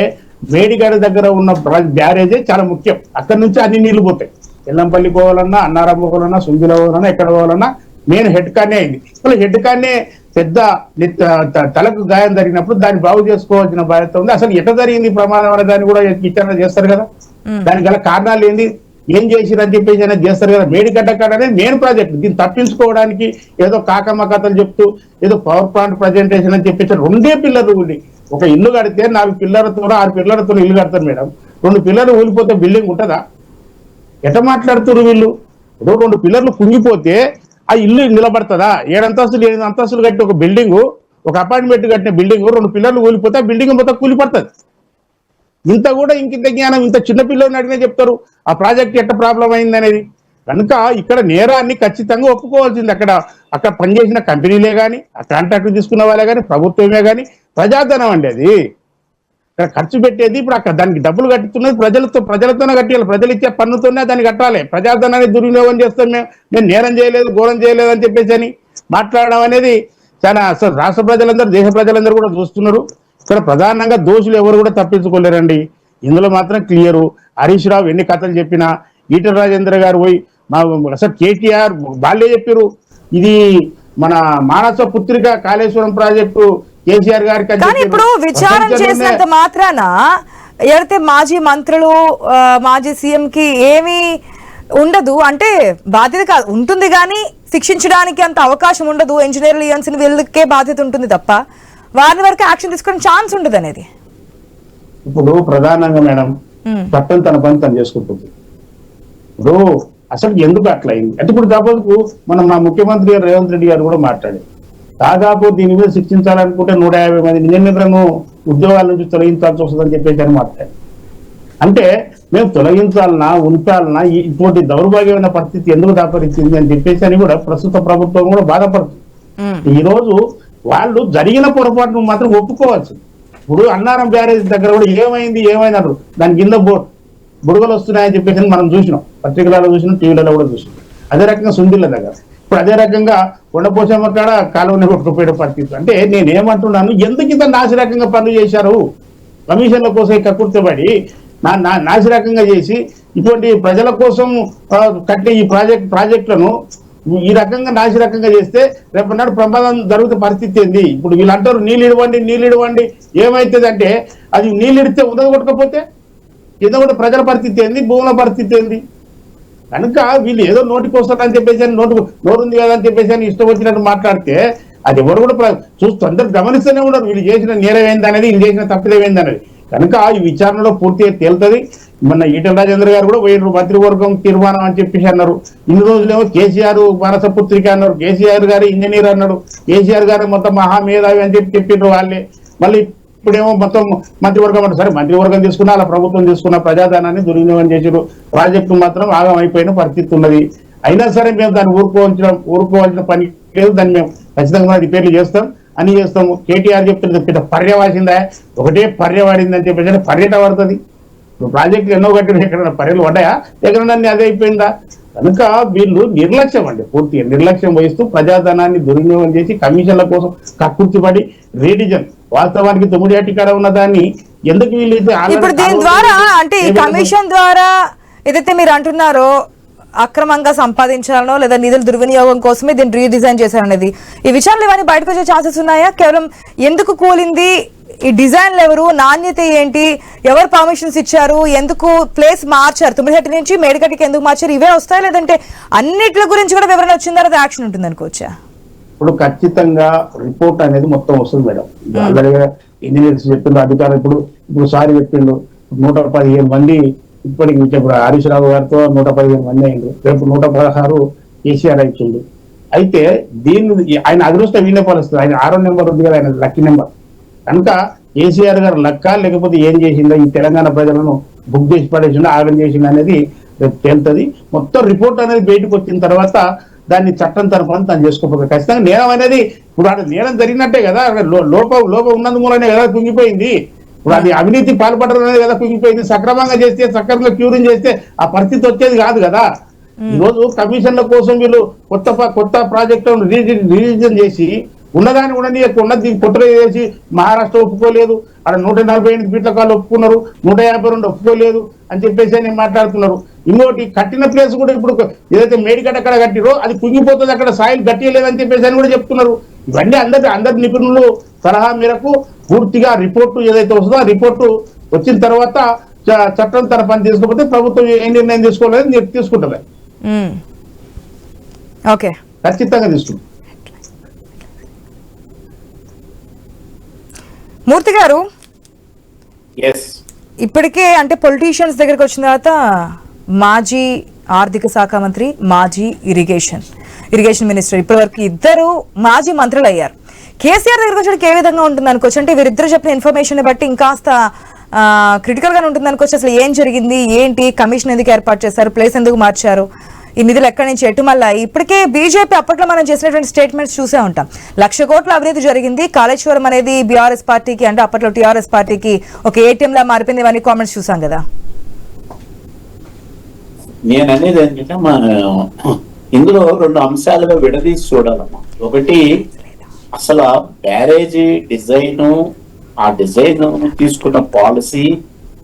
Speaker 4: మేడిగడ దగ్గర ఉన్న బ్యారేజే చాలా ముఖ్యం. అక్కడి నుంచి అన్ని నీళ్లు పోతాయి. ఎల్లంపల్లి పోవాలన్నా, అన్నారం పోవాలన్నా, సుందిల పోవాలన్నా, ఎక్కడ పోవాలన్నా మెయిన్ హెడ్ కానే అయింది. ఇప్పుడు హెడ్ కానే పెద్ద తలకు గాయం జరిగినప్పుడు దాన్ని బాగు చేసుకోవాల్సిన బాధ్యత ఉంది. అసలు ఎట్లా జరిగింది ప్రమాదం అనే దాన్ని కూడా విచారణ చేస్తారు కదా. దానికి గల కారణాలు ఏంది, ఏం చేసిరని చెప్పేసి అనేది చేస్తారు కదా. మేడిగడ్డ కాడ అనేది మెయిన్ ప్రాజెక్ట్. దీన్ని తప్పించుకోవడానికి ఏదో కాకమ్మ కథలు చెప్తూ ఏదో పవర్ ప్లాంట్ ప్రజెంటేషన్ అని చెప్పేసి 2 పిల్లర్లు ఉండి, ఒక ఇల్లు కడితే 4 పిల్లర్లతో 6 పిల్లర్లతో ఇల్లు కడతారు మేడం. 2 పిల్లర్లు ఊలిపోతే బిల్డింగ్ ఉంటుందా? ఎట్లా మాట్లాడుతున్నారు వీళ్ళు? 2 పిల్లర్లు కుంగిపోతే ఆ ఇల్లు నిలబడుతుందా? 7 అంతస్తులు 8 అంతస్తులు కట్టి ఒక బిల్డింగ్, ఒక అపార్ట్మెంట్ కట్టిన బిల్డింగ్ 2 పిల్లర్లు కూలిపోతే ఆ బిల్డింగ్ మొత్తం కూలిపడుతుంది. ఇంత కూడా ఇంకింత జ్ఞానం ఇంత చిన్న పిల్లల్ని అడిగినా చెప్తారు ఆ ప్రాజెక్ట్ ఎట్ట ప్రాబ్లం అయింది అనేది. కనుక ఇక్కడ నేరాన్ని ఖచ్చితంగా ఒప్పుకోవాల్సింది. అక్కడ పనిచేసిన కంపెనీలే కానీ, ఆ కాంట్రాక్ట్ తీసుకున్న వాళ్ళే కానీ, ప్రభుత్వమే కానీ ప్రజాధనం అండి అది. ఇక్కడ ఖర్చు పెట్టేది ఇప్పుడు అక్కడ దానికి డబ్బులు కట్టుతున్నది ప్రజలతోనే కట్టాలి. ప్రజలు ఇచ్చే పన్నుతోనే దాన్ని కట్టాలి. ప్రజాధనాన్ని దుర్వినియోగం చేస్తాం. మేము నేరం చేయలేదు, ఘోరం చేయలేదు అని చెప్పేసి అని మాట్లాడడం అనేది చాలా అసలు రాష్ట్ర ప్రజలందరూ, దేశ ప్రజలందరూ కూడా చూస్తున్నారు. ఇక్కడ ప్రధానంగా దోషులు ఎవరు కూడా తప్పించుకోలేరండి. ఇందులో మాత్రం క్లియరు. హరీష్ రావు ఎన్ని కథలు చెప్పినా, ఈటల రాజేంద్ర గారు పోయి అసలు కేటీఆర్ వాళ్ళే చెప్పారు ఇది మన మానస పుత్రిక కాళేశ్వరం ప్రాజెక్టు కేసీఆర్ గారికి.
Speaker 1: కానీ ఇప్పుడు విచారణ చేసినంత మాత్రాన ఎవరైతే మాజీ మంత్రులు, మాజీ సీఎం కి ఏమీ ఉండదు అంటే బాధ్యత కాదు, ఉంటుంది కానీ శిక్షించడానికి అంత అవకాశం ఉండదు. ఇంజనీర్లు యూనియన్స్ వీళ్ళకే బాధ్యత ఉంటుంది తప్ప వారి వరకు యాక్షన్ తీసుకోవడం ఛాన్స్ ఉండదు అనేది.
Speaker 4: ఇప్పుడు ప్రధానంగా మేడం చట్టం తన పని తను చేసుకుంటుంది. ఇప్పుడు అసలు ఎందుకు అట్లా అయింది అంటే ఇప్పుడు దాదాపు మా ముఖ్యమంత్రి గారు రేవంత్ రెడ్డి గారు కూడా మాట్లాడారు. దాదాపు దీని మీద శిక్షించాలనుకుంటే 150 మంది ఇంజనీర్లను ఉద్యోగాల నుంచి తొలగించాల్సి వస్తుందని చెప్పేసి అని మాట్లాడారు. అంటే మేము తొలగించాలన్నా, ఉంచాలన్నా, ఇటువంటి దౌర్భాగ్యమైన పరిస్థితి ఎందుకు దాపరించింది అని చెప్పేసి అని కూడా ప్రస్తుత ప్రభుత్వం కూడా బాధపడుతుంది. ఈ రోజు వాళ్ళు జరిగిన పొరపాటును మాత్రం ఒప్పుకోవచ్చు. ఇప్పుడు అన్నారం బ్యారేజ్ దగ్గర కూడా ఏమైంది అన్నారు, దాని కింద బుడగలు వస్తున్నాయని చెప్పేసి మనం చూసినాం, పత్రికలలో చూసినాం, టీవీలలో కూడా చూసినాం. అదే రకంగా సుందిళ్ళ దగ్గర, ఇప్పుడు అదే రకంగా కొండపోచమ్మ కాడ కాలువని కొట్టుకుపోయే పరిస్థితి. అంటే నేనేమంటున్నాను, ఎందుకు ఇంత నాసిరకంగా పనులు చేశారు? కమిషన్ల కోసం కక్కుర్తిపడి నాసిరకంగా చేసి ఇటువంటి ప్రజల కోసం కట్టే ఈ ప్రాజెక్టులను ఈ రకంగా నాసిరకంగా చేస్తే రేపు నాడు ప్రమాదం జరుగుతే పరిస్థితి ఏంది? ఇప్పుడు వీళ్ళు అంటారు నీళ్ళు ఇవ్వండి ఏమైతుంది అంటే అది నీళ్ళు ఇడితే కొట్టకపోతే కింద కూడా ప్రజల పరిస్థితి ఏంది, భూముల పరిస్థితి ఏంది? కనుక వీళ్ళు ఏదో నోటికి వస్తారని చెప్పేసి నోరుంది కదా అని చెప్పేసి అని ఇష్టం వచ్చినట్టు మాట్లాడితే అది ఎవరు కూడా చూస్తూ అందరు గమనిస్తూనే ఉన్నారు వీళ్ళు చేసిన నేరం ఏంది అనేది, వీళ్ళు చేసిన తప్పిదేమైంది అనేది. కనుక ఈ విచారణలో పూర్తిగా తేలుతుంది. మొన్న ఈటల రాజేంద్ర గారు కూడా పోయినారు, మంత్రివర్గం తీర్మానం అని చెప్పేసి అన్నారు. ఇన్ని రోజులేమో కేసీఆర్ మానస పుత్రిక అన్నారు, కేసీఆర్ గారు ఇంజనీర్ అన్నాడు, కేసీఆర్ గారు మొత్తం మహామేధావి అని చెప్పినారు వాళ్ళే. మళ్ళీ ఇప్పుడేమో మొత్తం మంత్రివర్గం అంటే సరే మంత్రివర్గం తీసుకున్నా అలా ప్రభుత్వం తీసుకున్న ప్రజాధనాన్ని దుర్వినియోగం చేసారు. ప్రాజెక్టు మాత్రం ఆగం అయిపోయిన పరిస్థితి ఉన్నది. అయినా సరే మేము దాన్ని ఊరుకోవాల్సిన పని లేదు. దాన్ని మేము ఖచ్చితంగా రిపేర్లు చేస్తాం, అన్ని చేస్తాము. కేటీఆర్ చెప్తున్నది పెద్ద పర్యవాసిందా, ఒకటే పర్యవాడింది అని చెప్పేసి పర్యట పడుతుంది. ప్రాజెక్టులు ఎన్నో కట్టిన ఎక్కడ పర్యలు పడ్డాయా, ఎక్కడన్నా అదే అయిపోయిందా? కనుక వీళ్ళు నిర్లక్ష్యం అండి, పూర్తిగా నిర్లక్ష్యం వహిస్తూ ప్రజాధనాన్ని దుర్వినియోగం చేసి కమిషన్ల కోసం కక్కుర్తిపడి రీడిజన్ వాస్తవానికి 9 ఏటి కాడ ఉన్న దాన్ని ఎందుకు వీళ్ళు
Speaker 1: ఇప్పుడు దీని ద్వారా అంటే ఈ కమిషన్ ద్వారా ఏదైతే మీరు అంటున్నారో అక్రమంగా సంపాదించాలనో లేదా నిధుల దుర్వినియోగం కోసమే దీన్ని రీడిజైన్ చేశారనేది ఈ విషయాలు ఇవన్నీ బయటకు వచ్చే ఛాన్సెస్ ఉన్నాయా? కేవలం ఎందుకు కూలింది, ఈ డిజైన్లు ఎవరు, నాణ్యత ఏంటి, ఎవరు పర్మిషన్స్ ఇచ్చారు, ఎందుకు ప్లేస్ మార్చారు, తుమ్మిడిహట్టి నుంచి మేడిగడ్డకి ఎందుకు మార్చారు, ఇవే వస్తాయి? లేదంటే అన్నిటి గురించి కూడా వివరణ వచ్చిన తర్వాత యాక్షన్ ఉంటుంది అనుకోవచ్చా?
Speaker 4: ఇప్పుడు ఖచ్చితంగా రిపోర్ట్ అనేది మొత్తం వస్తుంది మేడం. ఆల్రెడీ ఇంజనీర్స్ చెప్పిండు, అధికారులు ఇప్పుడు సారి చెప్పిండు 115 మంది ఇప్పటికి ఇప్పుడు హరీష్ రావు గారితో 115 మంది అయింది. రేపు 116 కేసీఆర్ అయిపోయింది. అయితే దీన్ని ఆయన అదృష్టం వీళ్ళే పలుస్తుంది. ఆయన 6వ నెంబర్ ఉంది కదా, ఆయన లక్కీ నెంబర్ కనుక కేసీఆర్ గారు లక్క లేకపోతే ఏం చేసిందో ఈ తెలంగాణ ప్రజలను బుక్ చేసి పడేసిండో ఆగం చేసిండు అనేది రేపు తేలుతుంది. మొత్తం రిపోర్ట్ అనేది బయటకు వచ్చిన తర్వాత దాన్ని చట్టం తరఫున తను చేసుకోకపోతే ఖచ్చితంగా నేరం అనేది ఇప్పుడు అది నేరం జరిగినట్టే కదా, లోపం ఉన్నందుమూలనే కదా కుంగిపోయింది. ఇప్పుడు అది అవినీతి పాల్పడడం అనేది కదా కుంగిపోయింది. సక్రమంగా చేస్తే సక్రమంగా క్యూరింగ్ చేస్తే ఆ పరిస్థితి వచ్చేది కాదు కదా. ఈరోజు కమిషన్ల కోసం వీళ్ళు కొత్త ప్రాజెక్టులను రివిజన్ చేసి ఉన్నదాన్ని ఉన్నది కొత్తగా చేసి మహారాష్ట్ర ఒప్పుకోలేదు, అక్కడ 148 ఫీట్ల కాళ్ళు ఒప్పుకున్నారు, 152 ఒప్పుకోలేదు అని చెప్పేసి అని మాట్లాడుతున్నారు. ఇంకోటి కట్టిన ప్లేస్ కూడా ఇప్పుడు ఏదైతే మేడిగడ్డ అక్కడ కట్టిరో అది కుంగిపోతుంది, అక్కడ సాయిల్ గట్టియలేదని చెప్పేసి అని కూడా చెప్తున్నారు. ఇవన్నీ అందరి నిపుణులు సలహా మేరకు పూర్తిగా రిపోర్టు ఏదైతే వస్తుందో ఆ రిపోర్టు వచ్చిన తర్వాత చట్టం తన పని తీసుకోకపోతే ప్రభుత్వం ఏ నిర్ణయం తీసుకోలేదు తీసుకుంటుంది.
Speaker 1: ఓకే,
Speaker 4: ఖచ్చితంగా తీసుకుంటుంది.
Speaker 1: మూర్తి గారు,
Speaker 3: ఎస్,
Speaker 1: ఇప్పటికే అంటే పొలిటీషియన్స్ దగ్గరికి వచ్చిన తర్వాత మాజీ ఆర్థిక శాఖ మంత్రి, మాజీ ఇరిగేషన్ మినిస్టర్, ఇప్పటివరకు ఇద్దరు మాజీ మంత్రులు అయ్యారు. కేసీఆర్ దగ్గరకు వచ్చేటికి ఏ విధంగా ఉంటుంది అనుకోవచ్చు? అంటే వీరిద్దరు చెప్పిన ఇన్ఫర్మేషన్ బట్టి ఇంకాస్త క్రిటికల్ గానే ఉంటుంది అనుకోవచ్చు. అసలు ఏం జరిగింది, ఏంటి, కమిషన్ ఎందుకు ఏర్పాటు చేశారు, ప్లేస్ ఎందుకు మార్చారు, ఈ నిధులు ఎక్కడి నుంచి ఎటు మళ్ళా? ఇప్పటికే బీజేపీ అప్పట్లో మనం చేసినటువంటి స్టేట్మెంట్స్ చూసే ఉంటాం. 1,00,000 కోట్ల అవినీతి జరిగింది, కాళేశ్వరం అనేది బీఆర్ఎస్ పార్టీకి అంటే అప్పట్లో టీఆర్ఎస్ పార్టీకి ఒక ఏటీఎం లా మారిపోయింది, ఇవన్నీ కామెంట్స్ చూసాం కదా.
Speaker 3: నేను అనేది ఏంటంటే ఇందులో 2 అంశాలుగా విడదీసి చూడాలమ్మా. ఒకటి, అసలు బ్యారేజీ డిజైన్, ఆ డిజైన్ తీసుకున్న పాలసీ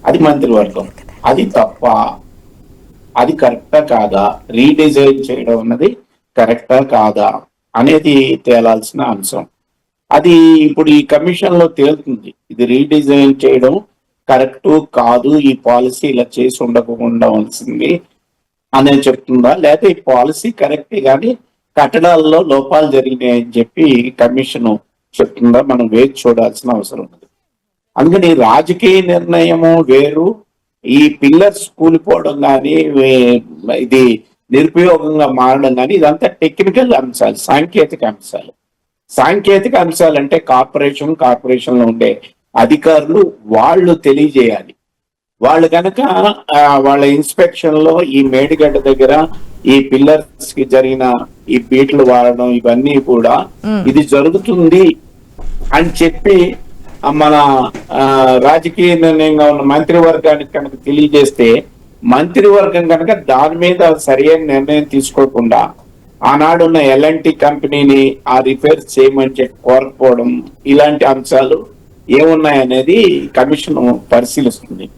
Speaker 3: అది మంత్రివర్గం, అది తప్ప, అది కరెక్టా కాదా, రీడిజైన్ చేయడం అన్నది కరెక్టా కాదా అనేది తేలాల్సిన అంశం. అది ఇప్పుడు ఈ కమిషన్ లో తేలుతుంది. ఇది రీడిజైన్ చేయడం కరెక్ట్ కాదు, ఈ పాలసీ ఇలా చేసి ఉండకపోవలసింది అనేది చెప్తుందా, లేకపోతే ఈ పాలసీ కరెక్ట్ కానీ కట్టడాల్లో లోపాలు జరిగినాయని చెప్పి కమిషన్ చెప్తుందా, మనం వేచి చూడాల్సిన అవసరం ఉంది. అందుకని రాజకీయ నిర్ణయము వేరు, ఈ పిల్లర్స్ కూలిపోవడం కానీ ఇది నిరుపయోగంగా మారడం కానీ ఇదంతా టెక్నికల్ అంశాలు, సాంకేతిక అంశాలు అంటే కార్పొరేషన్ లో ఉండే అధికారులు వాళ్ళు తెలియజేయాలి. వాళ్ళు కనుక వాళ్ళ ఇన్స్పెక్షన్ లో ఈ మేడిగడ్డ దగ్గర ఈ పిల్లర్స్ కి జరిగిన ఈ బీట్లు వాడడం ఇవన్నీ కూడా ఇది జరుగుతుంది అని చెప్పి మన రాజకీయ నిర్ణయంగా ఉన్న మంత్రివర్గానికి కనుక తెలియజేస్తే, మంత్రివర్గం కనుక దాని మీద సరైన నిర్ణయం తీసుకోకుండా ఆనాడున్న L&T కంపెనీని ఆ రిపేర్స్ చేయమని చెప్పి కోరకపోవడం, ఇలాంటి అంశాలు ఏమున్నాయనేది కమిషన్ పరిశీలిస్తుంది.